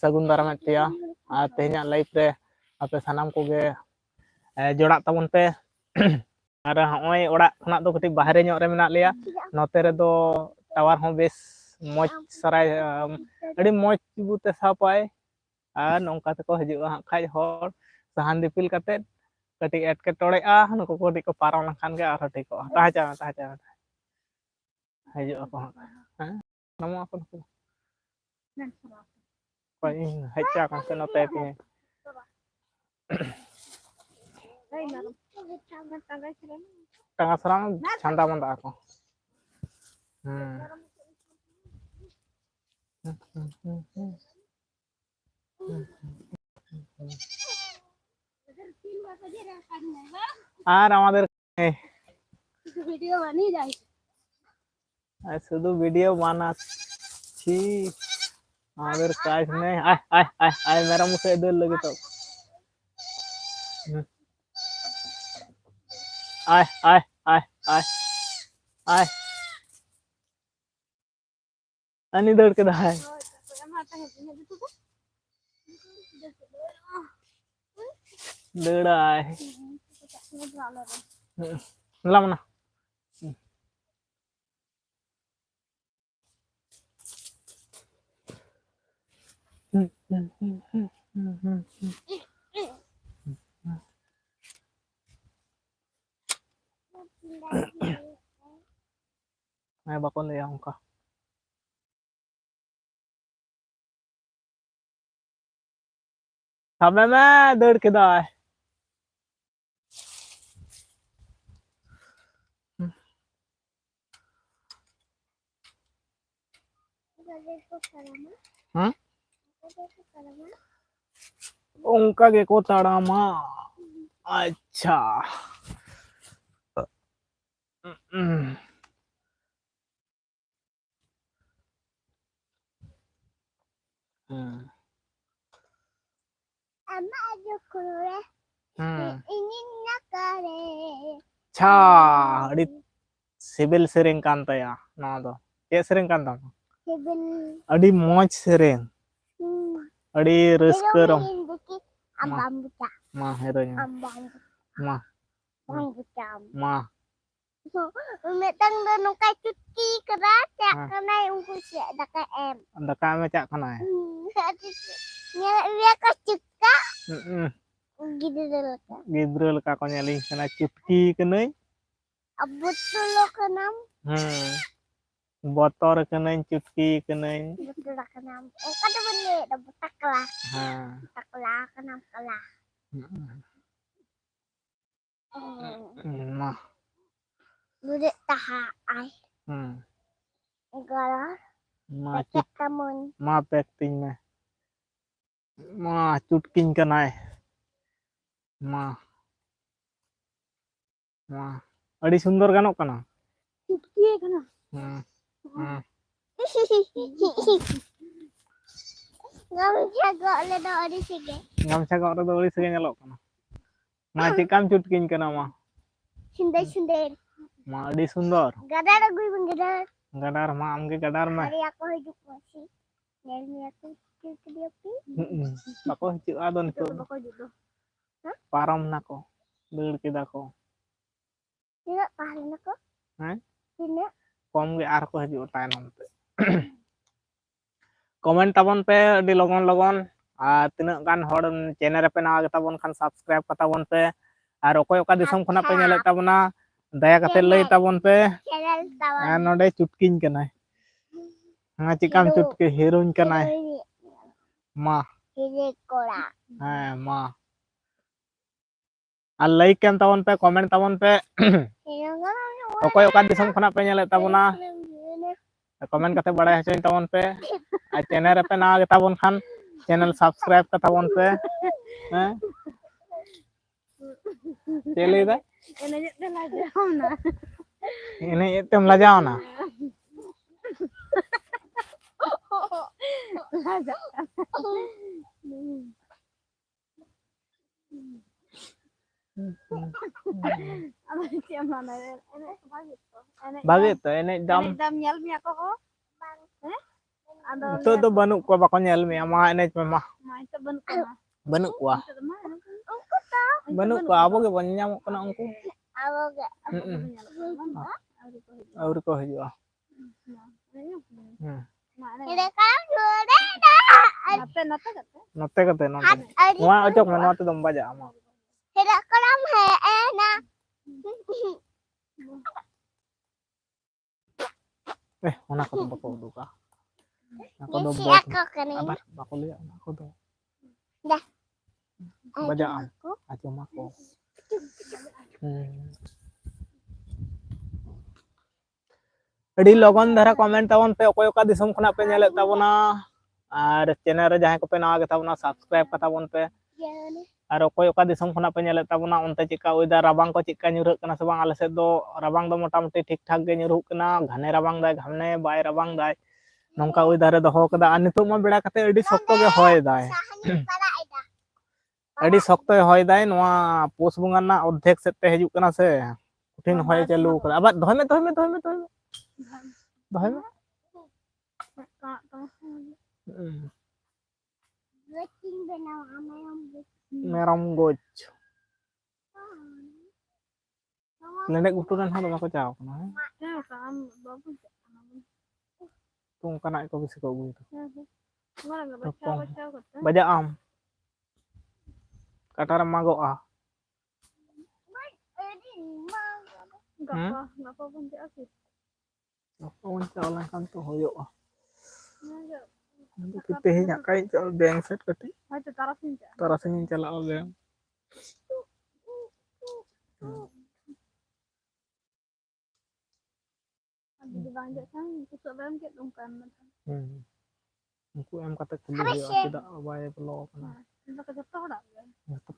सगुन दारामेद पेया तेहना लाइफ रे आपे सानाम कोगे जोड़ा तबन पे और हॉय ओड़ा खना दो कति बाहरे ᱧᱚᱜ रे मेना लिया नोते रे दो टावर हो बेस मौज सराय अड़ी मौज बुते सापाय और नोंका तको हजुआ खाज हर सहान दिपिल कते कति एटकेटोड़े नुको कति को पारम लखान गे आर ठीक ताजा हजुआ को हां नमो अपन को कोई हच्चा का से नोते पे tengah serang canda manda aku আর আমাদের ভিডিও বানিয়ে যাই শুধু ভিডিও বানাচ্ছি আমাদের কাজ নেই আয় আয় আয় আয় मेरा मुंह से इधर लगे तो आय आय आय आय आय अनि दौड़ के दाय दौड़ा आय ला मना मैं बाको ले आऊंगा सामने में दौड़ के दाय हाँ उनका के को ताड़ामा अच्छा अम्मा जो करे ini nakare cha adi sibil sering kan taya na do ye sering kan tama sibil adi moj sering adi reuskeurom ambam buta mah heronya ambam mah mah metang do nukai cuti kerat cak kanai ungku cak daka em daka me cak kanai nya ka cuka gidrul ka ko nyeling kana cutki kenai betul lo kenam botor kenai cutki kenai betul kenam kada beli dapat taklah taklah kenam kalah mah budek taha ai gara ma kamun ma pekting me ma cutking kanai ma ma adi sundor ganok kana cutki kana gamcha gok le do ori sege nyalok kana ma cikam cutking kana ma sundar sundar ma adi sundor gadar agui bang gadar ma amge gadar ma hari aku hidup masih nyelmi aku dia pi bako hicu adon ko bako hidup param nako deur kida ko tidak pahal nako tidak kom ge ar ko hicu tanom te comment तबन पे अडी लगन लगन आ तिना गान हर channel पे ना तबन Khan subscribe कताबन पे और ओकोय ओका दिसम खना पे नेले तबना दया कते लई तबन पे चैनल तबन नोडे चुटकिन कनाय हां चिकाम चुटके हीरोइन कनाय मा हीरे कोड़ा हां मा आ लाइक केम तबन पे कमेंट तबन पे ओकोय ओका दिसम खना पे नेले तबना कमेंट कते बड़ाय हचोइन तबन पे आ चैनल पे ना तबन खान चैनल सब्सक्राइब कताबन पे हैं चले दा इने तेम लजाओ ना बागे तो एने दम nyel mi ako ko तो बनू को बाको नेल में मा एनेज में मा बनू को आबो के बन नाम कना उनको और को हिजुआ नते कते नवा अचक में नते दम बजा मा हेरा कलम है ए ना ओना को बाको दुका aku do buat apa aku lihat aku do dah baca aku mako ᱟᱹᱰᱤ ᱞᱚᱜᱚᱱ ᱫᱷᱟᱨᱟ ᱠᱚᱢᱮᱱᱴ ᱛᱟᱵᱚᱱ ᱯᱮ ᱚᱠᱚᱭ ᱚᱠᱟ ᱫᱤᱥᱚᱢ ᱠᱷᱚᱱᱟᱜ ᱯᱮ ᱧᱮᱞᱮᱫ ᱛᱟᱵᱚᱱᱟ ᱟᱨ ᱪᱮᱱᱮᱞ ᱨᱮ ᱡᱟᱦᱟᱸᱭ ᱠᱚᱯᱮ ᱱᱟᱣᱟ ᱜᱮ ᱛᱟᱵᱚᱱᱟ ᱥᱟᱵᱥᱠᱨᱟइब ᱠᱟ ᱛᱟᱵᱚᱱ ᱯᱮ ᱟᱨ ᱚᱠᱚᱭ ᱚᱠᱟ ᱫᱤᱥᱚᱢ ᱠᱷᱚᱱᱟᱜ ᱯᱮ ᱧᱮᱞᱮᱫ ᱛᱟᱵᱚᱱᱟ ᱚᱱᱛᱮ ᱪᱮᱫᱠᱟ ᱳᱭᱮᱫᱟᱨ ᱨᱟᱵᱟᱝ ᱠᱚ ᱪᱮᱫᱠᱟ ᱧᱩᱨᱦᱟᱹᱜ ᱠᱟᱱᱟ ᱥᱮ ᱵᱟᱝ ᱟᱞᱮ ᱥᱮᱫ ᱫᱚ ᱨᱟᱵᱟᱝ ᱫᱚ ᱢᱚᱴᱟᱢᱩᱴᱤ ᱴᱷᱤᱠ ᱴᱷᱟᱠ ᱜᱮ ᱧᱩᱨᱦᱩᱜ ᱠᱟᱱᱟ ᱜᱷᱟᱱᱮ ᱨᱟᱵᱟᱝ ᱫᱟᱭ ᱜᱷᱟᱱᱮ ᱵᱟᱭ ᱨᱟᱵᱟᱝ ᱫᱟᱭ ᱱᱚᱝᱠᱟ ᱳᱭᱮᱫᱟर ᱨᱮ ᱫᱚᱦᱚ ᱠᱟᱫᱟ ᱟᱨ ᱱᱤᱛᱚᱜ ᱢᱟ ᱵᱮᱲᱟ ᱠᱟᱛᱮ ᱟᱹᱰᱤ ᱥᱚᱠᱛᱚ ᱜᱮ ᱦᱚᱭ ᱫᱟᱭ ᱟᱹᱰᱤ ᱥᱚᱠᱛᱚᱭ ᱦᱚᱭ ᱫᱟᱭ ᱱᱚᱣᱟ ᱯᱳᱥ ᱵᱚᱸᱜᱟ ᱨᱮᱱᱟᱜ ᱚᱨᱫᱷᱮᱠ ᱥᱮᱫ ᱛᱮ ᱦᱤᱡᱩᱜ ᱠᱟᱱᱟ ᱥᱮ कठिन हॉय चालू कर अब धोय में मेरम गोच लेने गुटू रन हो दमा को चाव कना तो उनका को बिस को गुई बजा आम कटार मागो आ ngapa pun jalan kan tuh hoyo kita hanya kaincal beng set kati tarasin cala beng uku em kata kudu hoyo tidak bay belok na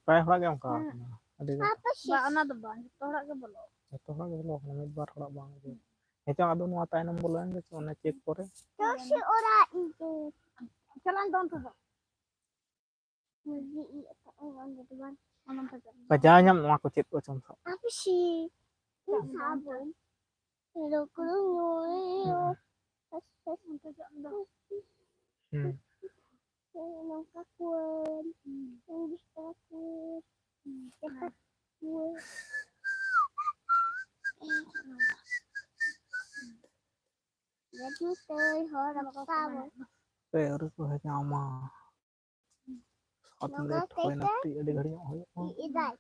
pay hora ge onka adi ba ana do bang hora ge belok तो ना बोलो हमें एक बार थोड़ा बांग दे हेचा आदो नुआ तायनम बोलेंगे तो ना चेक करे तो ओरा इनके चलन दोन तो मुझे ये बजा nyam नुआ को चेक को चमसा apa sih sabun ero kurunyo nangka kuan nangis takut jadi teh orang sabun per ko nyama सात मिनट होय नती अडी घड़ी होय इदाय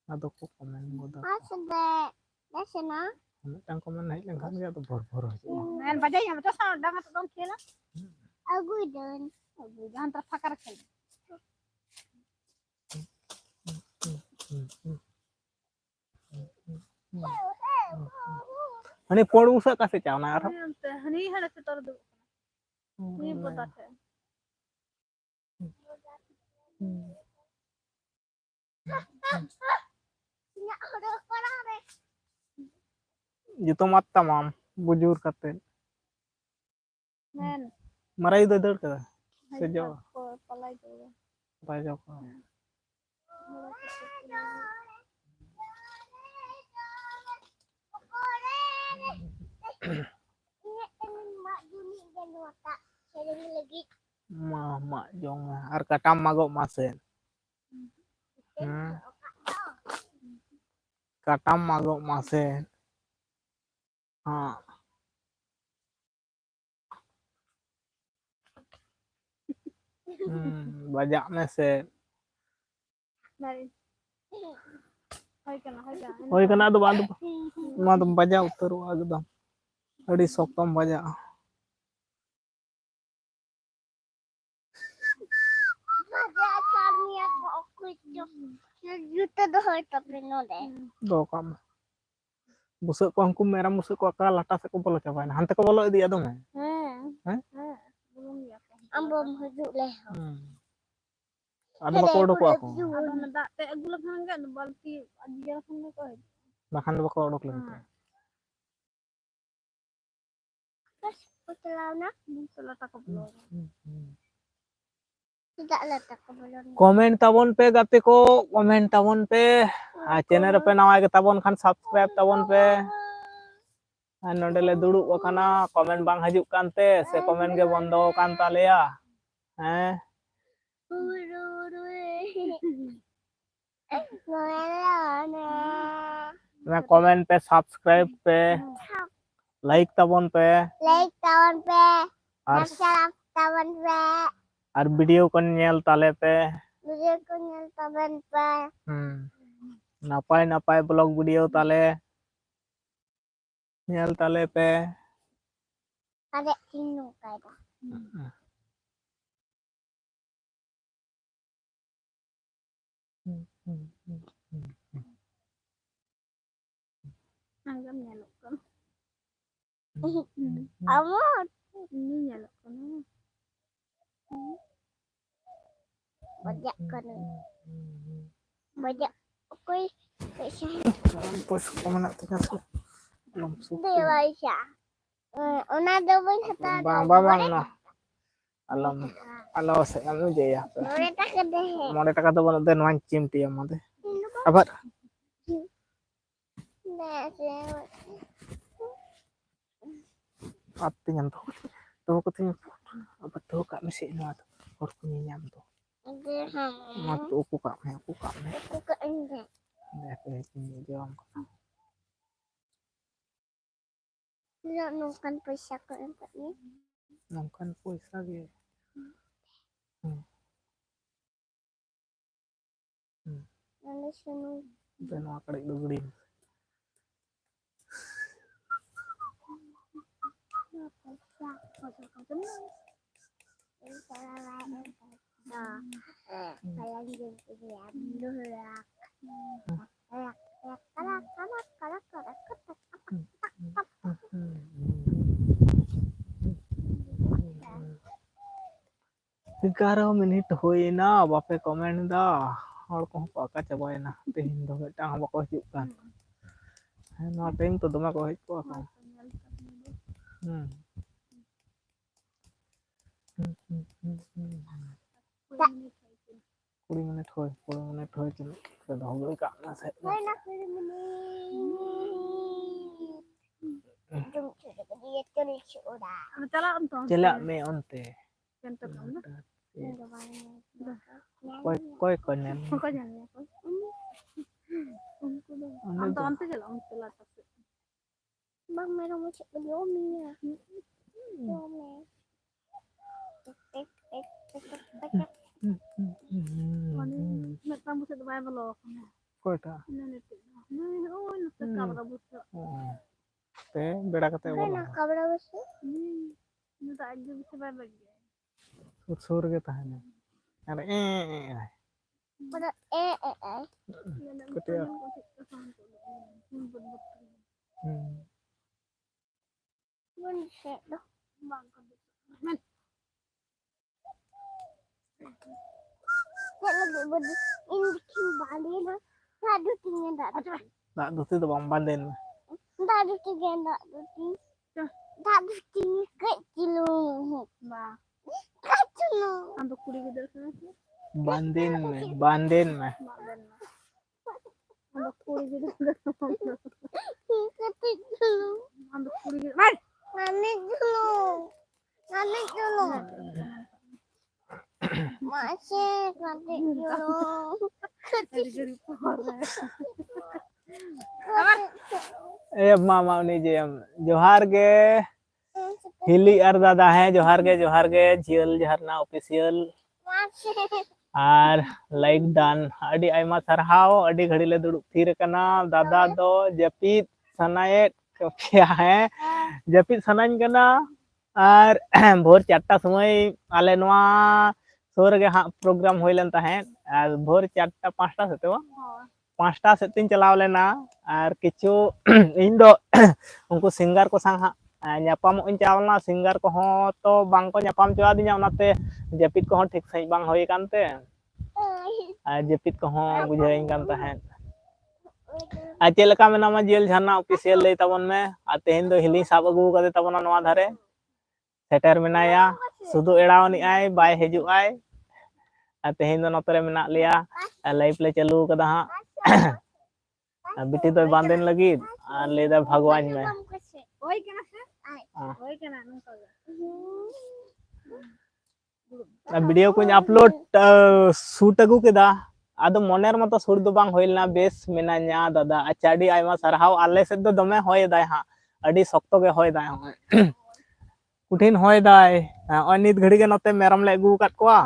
आदो को कमेंट गोदा आसदे देसना मिटन कमेंट नहीं लेखन गया तो भर भर हो मैन बजाई हम तो साउंड डांगा तो दोन खेला अगुई जहां तरफ फकर खेल हनी पोड़ उसा कासे चावना यार हनी हने से तोर दो नहीं पता है जुतो मत तमाम बुजुर करते मैन मराई दो दड़ का से जो पलाई दो पाई जाओ mak jong ar katam magok masen katam magok masen हाँ बजा में से होय कना दो बाद मा तो बजा उतर एकदम अड़ी सोकम बजा जुते दो होय तपे नो दे दो काम busuk ko hangku merah busuk ko ka lata se ko bolo cabain hante ko bolo idi adong हैं belum ya ambom hujuk leh ada bako odok aku ada ndak te agu lak hangga no balti aja kan ko bahkan bako odok lagi pas putelana putela tak ko bolo tidak letak ko bolo comment ताबन पे गाते को comment ताबन पे channel पे नवा के ताबन Khan subscribe ताबन पे नोडे ले दुड़ुब अकाना कमेंट बांग हजुक कानते से कमेंट के बंदो कान तालेया हैं मैं कमेंट पे सब्सक्राइब पे लाइक तबन पे और वीडियो को नेल ताले पे नापाय नापाय ब्लॉग वीडियो ताले नेल ताले पे अरे इन्नो कायदा Anggam nyalok kan. Amot Ini nyalok kan. Bajak kan. Bajak koy Pos ko man natin sa Dewa siya. Una daw ba hata? Bang no. Alam sa ano jaya. More taka to bano den wan chimti amade. Abar Tingnan to. To ko tin apa to ka mesi no ato. Or ko nyam to. Mat uku ka me. Uku ka ende. Deh ini jom. Nungkan pesa ko ni. Nungkan pesa ge. Ano sunu. Beno akade dugdi. Sekarang menit hoina bape komen dah hor ko paka chabaina tehin do metang bako hijuk kan no time to doma ko hej ko kan Kuri menit hoy chalo se dhogle ka na se hoina 20 minit Chala me onte कोई करने Anto jalan telat tapi. Bang मेरा मुझे योमी है Yomi Mek kamu sa bay balo. Kota Naniti. Nay oy nasa kabra busa. ते बेड़ा कते बोला kabra busa Nata agge bisa bay bagge. सुर के तहने अरे pada Ketia Mun set dah bang kan lagi bodi ini kembali na tadu tinggal tak duti tu bang banden tadu tinggal tak duti kecil Ba. kecil Anto kuri gidar sana. banden में Anto kuri gidar. kecil Anto kuri gidar. nanik dulu masih nanik dulu मामा उन्हीं जे जोहार के हिली और दादा है जोहार के जियल झरना ऑफिशियल और लाइक दान अड़ी आयमा सरहाव अड़ी घड़ी ले दुड़ुब थीर कना दादा दो जपीत सनाए क्या है जपीत सनाइन कना और भोर 4टा समय आले नवा सोर के हाँ प्रोग्राम होइलन ताहें और भोर 4टा 5टा सेते वा 5टा सेतिन चलाव लेना और किछु इन दो उनको सिंगर को संग ᱧᱟᱯᱟᱢ ᱤᱧ ᱪᱟᱣᱞᱟ सिंगर को तो बांग को ᱧᱟᱯᱟम ᱪᱚᱣᱟ ᱫᱤᱧᱟ ᱚᱱᱟᱛᱮ ᱡᱟᱯᱤᱫ ᱠᱚ ᱴᱷᱤᱠ ᱥᱟᱹᱦᱤᱡ ᱵᱟᱝ ᱦᱩᱭ ᱠᱟᱱᱛᱮ ᱟᱨ ᱡᱟᱯᱤᱫ ᱠᱚ ᱵᱩᱡᱷᱟᱹᱣᱤᱧ ᱠᱟᱱ ᱛᱟᱦᱮᱸᱫ ᱟᱨ ᱪᱮᱫ ᱞᱮᱠᱟ ᱢᱮᱱᱟᱢᱟ ᱡᱤᱭᱮᱞ ᱡᱷᱟᱨᱱᱟ ᱚᱯᱷᱤᱥᱤᱭᱟᱞ ᱞᱟᱹᱭ ᱛᱟᱵᱚᱱ ᱢᱮ ᱟᱨ ᱛᱮᱦᱮᱧ ᱫᱚ ᱦᱤᱞᱤ ᱥᱟᱵ ᱟᱹᱜᱩ ᱠᱟᱫᱮ ᱛᱟᱵᱚᱱᱟ ᱱᱚᱣᱟ ᱫᱷᱟᱨᱮ सेटर मेनाया सुधु एड़ावनी आय बाय हिजुग आय तेहेन दो नतरे मेना लिया लाइव ले चालू कदा हां बिटी दो बांदेन लगी लेदा भगवान में ओई के ना से हाँ। ओई के ना नुका वीडियो को अपलोड शूट अगू केदा आदो मोनेर मतो शूट दो बांग होइलना बेस मेनान्या दादा अच्छा अडी आयमा सरहाव आले से दो दमे होय दाय हां अडी सख्तो गे होय दाय कुठिन होय दाय अनित घड़ी के नते मेरम ले अगू काट कोआ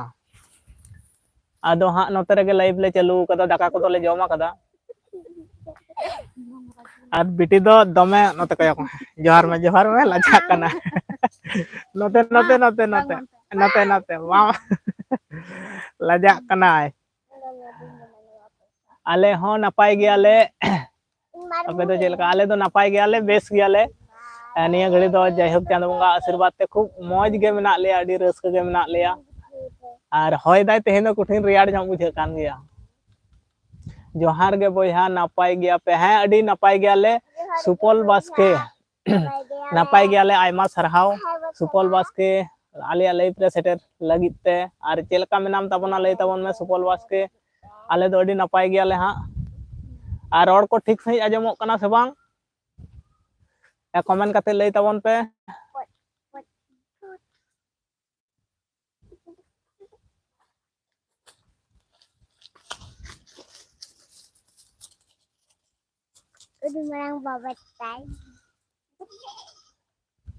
आदो हां नते रे लाइव ले चालू कदा दाका को ले जमा कदा और बिटी दो दमे नते कया को जोहार में लजा कना नते नते नते नते नते नते वा लजा कना आले हो नपाय गयाले अबे तो चलका आले तो नपाय गयाले बेस गयाले निया घड़ी दो जयहोक चांद बंगा आशीर्वाद ते खूब मौज गे मेना लिया अडी रस्क गे मेना लिया और होय दाय तेहेन दो कुठिन रियाड़ जम बुझे कान गया जोहार गे बोया नपाय गया पे हैं अडी नपाय गयाले सुपल बास्के नपाय गयाले आयमा सरहाव सुपल बास्के आलिया लाइफ रे सेटर लगित ते और चलका मेनाम तबना लई तबन में सुपल बास्के आले दो अडी नपाय गयाले हां और और को ठीक सही आजमो कना से बांग कमेंट करते लई तबन पे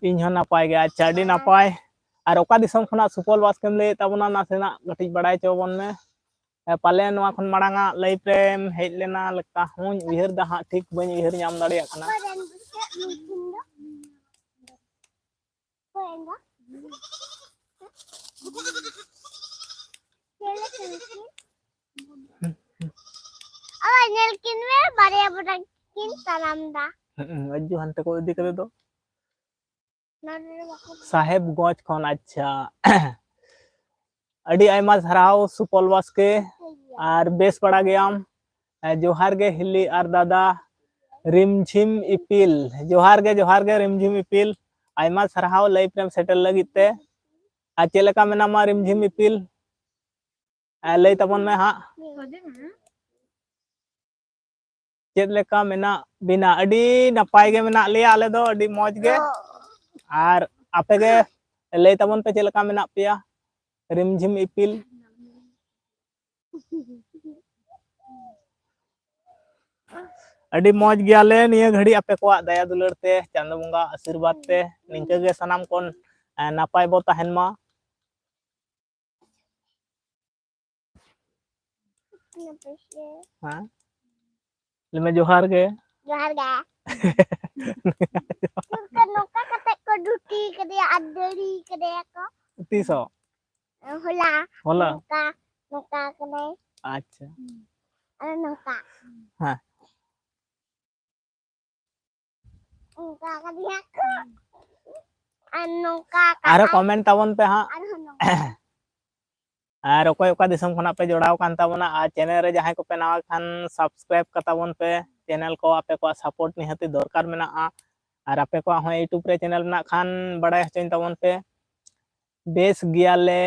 इन हो नपाय गया अच्छा अडी नपाय और ओका दिसम खना सुपल बास्केम लई तबना नासेना गटिज बड़ाय चोबन में पाले नवा खन मांगा लाइफ रेम हेज लेना लका हुन उहर दा हां ठीक बन उहर नाम दाड़िया कना अज्जू हनते को इदी करे दो साहेब गंज खन अच्छा अडी आयमा धराव सुपल बास्के और बेस पड़ा गयाम जोहार गे हिली और दादा रिमझिम इपिल जोहार गे रिमझिम इपिल आयमा सरहाव लाइफ रेम सेटल लगिते आ चेलका मेनामा रिमझिम इपिल लई तबन में हां चेद लेका मेना बिना अडी नपाय गे मेना लिया आले दो अडी मौज गे और आपे गे लई तबन पे चेलका मेना पिया रिमझिम इपिल अडी मौज गयाले निया घड़ी आपे को दया दुलर ते चांद बंगा आशीर्वाद ते निंका गे सनाम कोन नापाय बो तहन मा हां लेमे जोहार गे नोका कते को डूटी कदे अदड़ी कदे को 300 होला नोका कने अच्छा अरे नोका हां नोका कदिया को नोका अरे कमेंट तबन पे हां और ओको ओका दिसम खना पे जोड़ाव कान ताबना आ चैनल रे जहां को पे नवा खान सब्सक्राइब कताबन पे चैनल को आपे को सपोर्ट निहती दरकार मेना और आपे को हो यूट्यूब रे चैनल मेना खान बड़ाय हचन ताबन पे बेस गियाले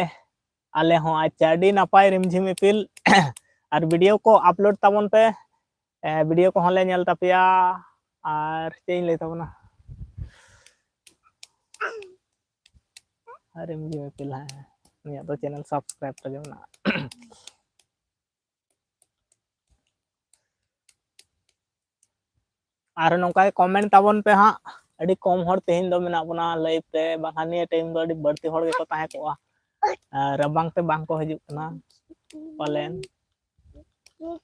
आले हो अच्छा अडी नपाय रिमझिम इपिल और वीडियो को अपलोड ताबन पे वीडियो को हले नेल तापिया और चेन ले ताबना रिमझिम इपिल है निया तो चैनल सब्सक्राइब कर देना और नोका कमेंट ताबन पे हां अडी कम हर तेहिन दो मेना बना लाइव पे बाहानी टाइम दो अडी बढ़ती हर के को ताहे को रबांग ते बांग को हजू कना पालेन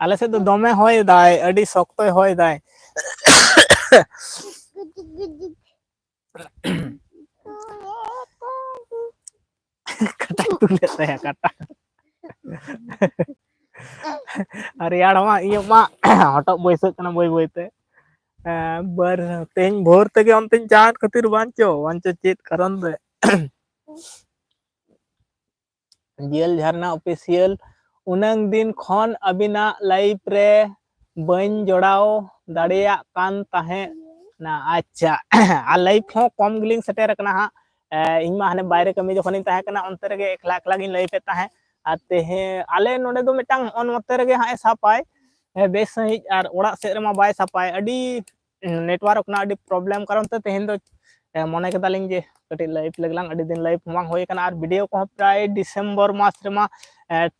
आले से तो दमे होय दाय अडी सख्त होय दाय कटा तू लेता है कटा अरे यार मा ये मा हटो बैसक कना बोय बोयते बर तेन भोर तके अंतिन जान खातिर बांचो चेत करन दे जेल झरना ऑफिशियल उनंग दिन खन अबिना लाइव रे बन जोड़ाव दाड़िया कान ताहे ना अच्छा आ लाइव हो कम गिलिंग सेटर कना हा इन मा हने बाहर कमी जखन इन ताहे कना अंतर गे एकला एकला गिन लाइव पे ताहे आते हे आले नोडे दो मिटांग ऑन मते रे हा सापाय बेस सही और ओड़ा से रे मा बाय सापाय अडी नेटवर्क ना अडी प्रॉब्लम कारण ते तेहन दो मने के दालिंग जे कटी लाइव लगलांग अडी दिन लाइव बांग होय कना और वीडियो को प्राय डिसेंबर मास रेमा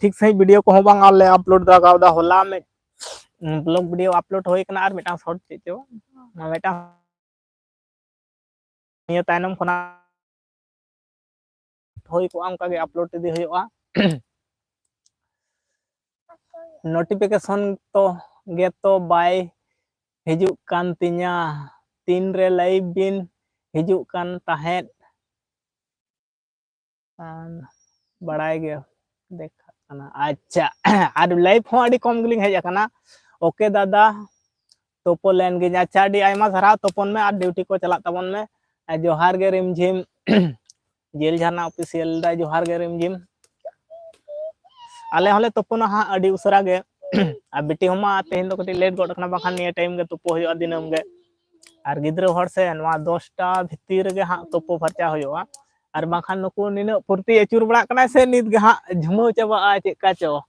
ठीक सही वीडियो को बांग आले अपलोड दगाव दा होला में ब्लॉग वीडियो अपलोड होय कना और मिटा शॉर्ट चेचो मिटा निया तायनम खना होय को आम कागे अपलोड इदी होयवा नोटिफिकेशन तो गे तो बाय हिजुक कान तिnya तीन रे लाइव बिन हिजुक कान ताहेत बड़ाई गे देखा कना अच्छा और लाइव हो अडी कम गलिंग हेज कना ओके दादा तोपो लेन गे अच्छा अडी आयमा सारा तोपन में और ड्यूटी को चला तबन में जोहार गे रिमझिम जेल झरना ऑफिशियल दा जोहार गे रिमझिम आले हले तोपना हा अडी उसरा गे आ बेटी हमा तेहन दो कटी लेट गड कना बाखान निया टाइम गे तोपो होय दिनम गे और गिद्रो हर से नवा 10टा भितिर गे हा तोपो फरचा होयवा और बाखान नुकु निन फुर्ती अचुर बड़ा कना से नित गे हा झुमो चबा आ चेका चो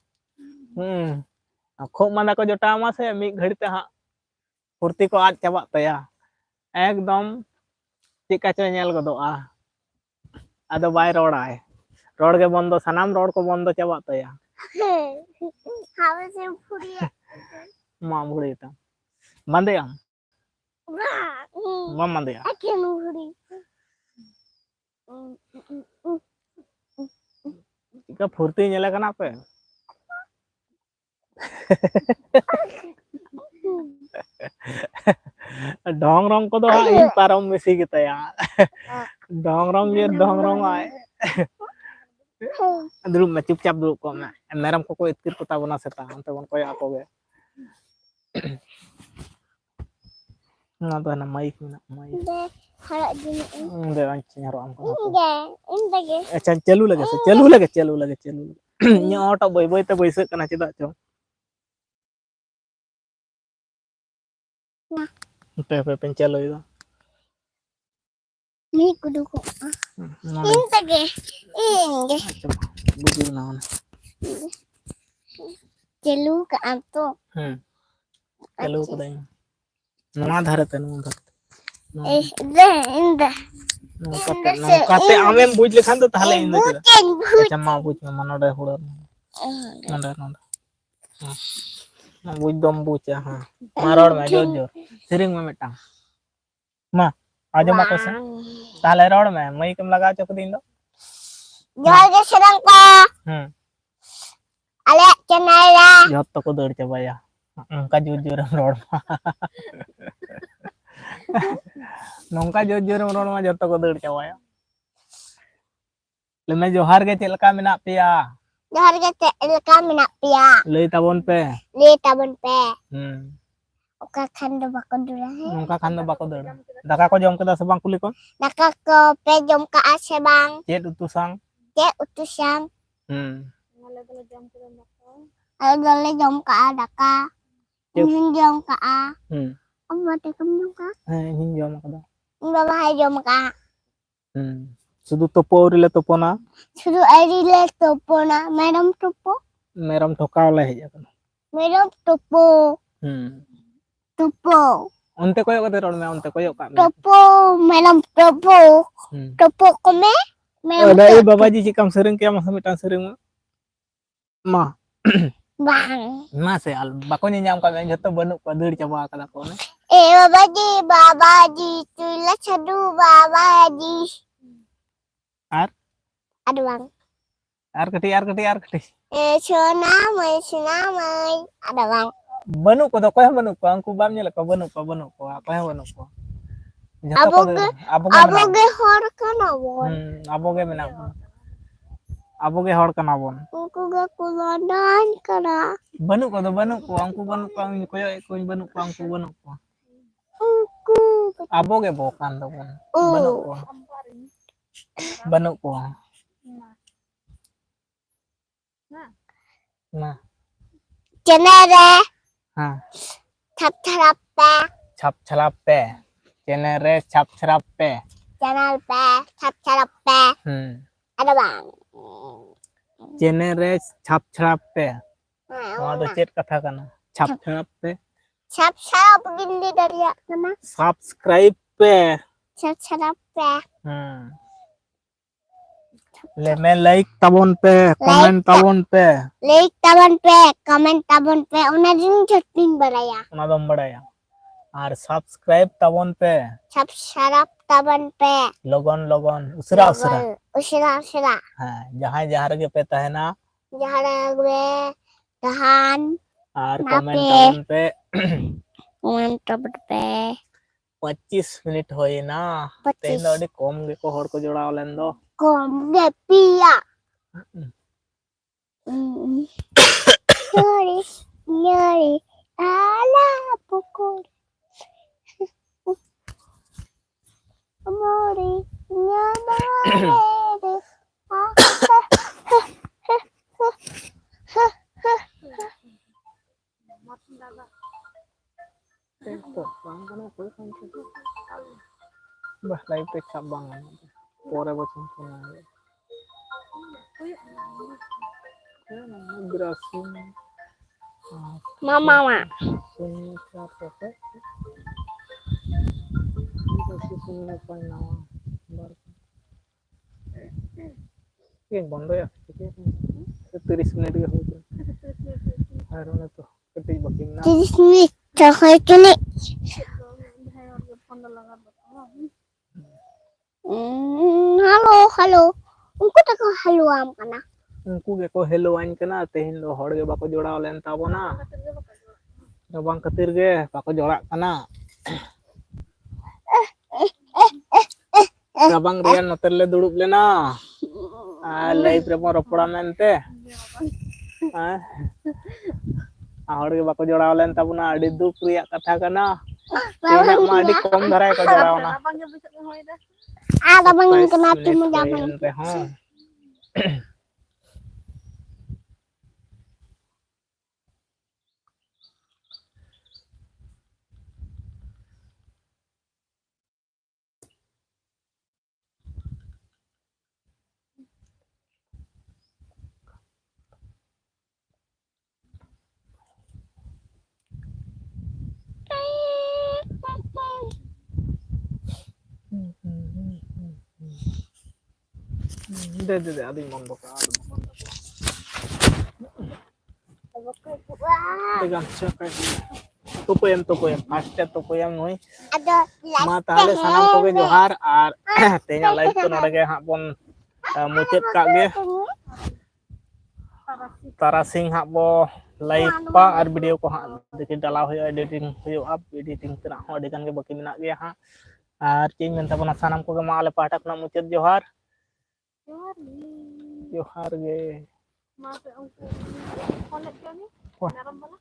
खो माना को जोटा मा से मी घड़ी ते हा फुर्ती को आज चबा तया एकदम चेका चो नेल गदोआ आदो बाय रोड़ाय रोड़ गे बंदो सनाम रोड़ को बंदो चबा तया हावे से फुड़िया मा बुड़ीता मंदेया मा मंदेया अकेनु फुड़ी का फुर्ती नेले कना पे डोंग रंग को दो इन पारम मिसी के तया डोंग रंग ये डोंग रंग आए दुरुप में चुपचाप दुरुप को में मेरम को इतकिर को ताबना सेता अंत बन को या को गे ना तो ना माइक में माइक दे हरा दिन दे अंच न्यारो am को इन दगे अच्छा चलू लगे न्या ऑटो बय बय ते बैसे कना चिदा चो पे पेन चलो इदा मी कुदु को इन दगे इंगे बुझु ना चलू का am तो चलो को दई नवा धरते दे इन दे नौकाते आमेम बुझ लेखान तो ताहले इन दे अच्छा मा बुझ में मनोडे हुड़ नंडे ना बुझ दम बुझ हां मारोड़ में जोर जोर सिरिंग में मिटा मा आजो मा कोसे ताहले रोड में मई कम लगा चक दिन दो जोर के सिरंग को अले चनाला जत्तो को दौड़ चबाया उनका जोर जोर रोड नौका जोर जोर रोड में जत्तो को दौड़ चबाया ले मैं जोहार के चलका मिना पिया जोहार के चलका मिना पिया ले ताबन पे ओका खंड बाको दुरा है नौका खान बाको दौड़ दाका को जम कदा से बांग कुली को दाका को पे जम का आसे बांग चेत उतु सांग अलग जम का दाका हिन जम का अम्मा ते कम जम का हिन जम कदा बाबा है जम का सुदु तोपोरिले तोपोना सुदु अरिले तोपोना मैडम ठोकाव ले हेज कना madam Toppo Toppo onte koyo kate rod me onte koyo ka Toppo madam Toppo Toppo को में ada e babaji cikam sering ke masa mitan sering ma bang ma se al bako nyam ka ben joto banu ko dur coba kala ko ne बाबाजी तुला छदू बाबाजी ar aduh bang ar keti सोना मैं ada bang banu ko do ko banu ko angku bam nyela ko banu ko apa ya banu ko aboge hor kana bon aboge hor kana bon unku ga kulodan kana banu ko angku banu ko ang ko yo ko banu ko angku banu ko unku aboge bokan do bon banu ko nah cenere ha छप छड़प पे channel रे छप छड़प पे channel पे छप छड़प पे ada bang channel रे छप छड़प पे नवा दो चेत कथा कना छप छड़प पे छप छड़प गिंदी दरिया कना सब्सक्राइब पे Subscribe pe. ले मैं लाइक तबन पे कमेंट तबन पे Like taban pe, comment taban pe. Una din chatin baraya. उना दम बड़ाया और सब्सक्राइब तबन पे Subscribe taban pe. लगन लगन उसरा उसरा Usira usira. हाँ जहाँ जहाँ रगे पे तहना Jahan gue tahan. और ना कमेंट पे। तबन पे Comment taban pe. 25 मिनट होई ना 25 तेन दो कम गे को हर को जोड़ा लेन दो Kom de pia. Nyari, nyari, ala pukul. Amore, nyamare. तो bang kana koy kan bah live tek sab bang pore bocon puna grasin Mama. sini apa pe grasin sini pa nawa bar ये बंद है 30 minute के हो गए हारों तो कति baking ना 30 menit. Cakap itu nih. Halo, halo. Unku tak halo am kana. उनको के को हेलो आइन कना तेहिन दो हड़ के बाको जोड़ा लेन ताबोना रबांग खातिर गे बाको जोड़ा कना रबांग रिया नतर ले दुड़ुब लेना आ लाइव रे मो रपड़ा मेनते हां हड़ के बाको जोड़ा लेन ताबोना अडी दुख रिया कथा कना तेना मा अडी कम धराय को जोड़ावना Ada bangin kena timu jaman. रे हां दे आदि मन बका Tegang siapa tupoyam pasti tupoyam nuy Ada ma tahale sanam koge johar ar tenya live to node ge ha bon mucet kak ge tarasing ha bo live pa ar video ko ha deki dalaw hoy editing tena ho dekan ge baki menak ge ha ar cing men tabona sanam koge ma ale pahta kena mucet johar johar ge Maaf ya, Uncle. Connect kami. Meron ba na?